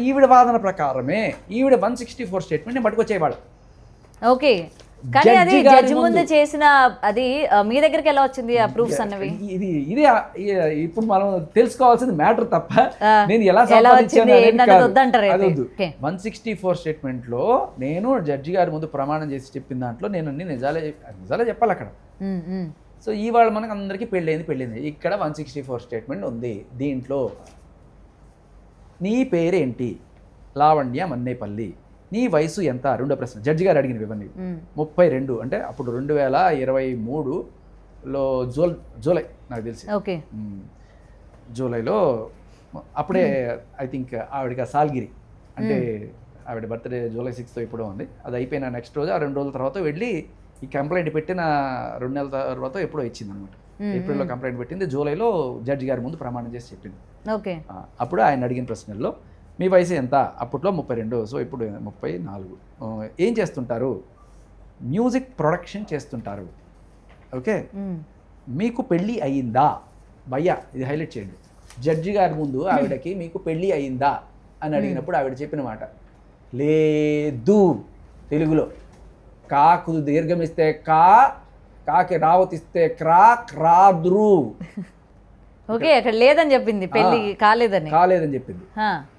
ఈవిడ వాదన ప్రకారమే ఈవిడ 164 స్టేట్మెంట్ని పట్టుకొచ్చేవాడు. ఓకే, కానీ అది జడ్జి గారి జడ్జి ముందు ముందు. చేసిన అది మీ దగ్గరికి ఎలా వచ్చింది ఆ ప్రూఫ్స్ అన్నవి? ఇది ఇప్పుడు మనం తెలుసుకోవాల్సింది మ్యాటర్ తప్ప నేను ఎలా ఎలా వచ్చింది ఏంటన్నది వద్దంటారు అయితే. ఓకే. 164 స్టేట్మెంట్లో నేను జడ్జి గారి ముందు ప్రమాణం చేసి చెప్పిన దాంట్లో నేను అన్ని నిజాలే చెప్పాలి అక్కడ. సో ఇవాళ మనకు అందరికీ పెళ్ళైంది. ఇక్కడ 164 స్టేట్మెంట్ ఉంది. దీంట్లో నీ పేరేంటి? లావణ్య మన్నేపల్లి. నీ వయసు ఎంత? రెండో ప్రశ్న జడ్జి గారు అడిగినవి ఇవన్నీ. 32 అంటే అప్పుడు 2023లో జూలై నాకు తెలిసి. ఓకే. జూలైలో అప్పుడే ఐ థింక్ ఆవిడకి సాల్గిరి అంటే ఆవిడ బర్త్డే జూలై 6th ఇప్పుడు ఉంది. అది అయిపోయిన నెక్స్ట్ రోజు ఆ 2 రోజుల తర్వాత వెళ్ళి ఈ కంప్లైంట్ పెట్టిన 2 నెలల తర్వాత ఎప్పుడో ఇచ్చింది అనమాట. ఏప్రిల్లో కంప్లైంట్ పెట్టింది, జూలైలో జడ్జి గారి ముందు ప్రమాణం చేసి చెప్పింది. ఓకే. అప్పుడు ఆయన అడిగిన ప్రశ్నల్లో మీ వయసు ఎంత? అప్పట్లో 32, సో ఇప్పుడు 34. ఏం చేస్తుంటారు? మ్యూజిక్ ప్రొడక్షన్ చేస్తుంటారు. ఓకే. మీకు పెళ్ళి అయ్యిందా? భయ్యా ఇది హైలైట్ చేయండి. జడ్జి గారి ముందు ఆవిడకి మీకు పెళ్ళి అయ్యిందా అని అడిగినప్పుడు ఆవిడ చెప్పిన మాట లేదు. తెలుగులో కాకు దీర్ఘమిస్తే కాకి రావతిస్తే క్రాద్రు. ఓకే, అక్కడ లేదని చెప్పింది, పెళ్ళి కాలేదని చెప్పింది.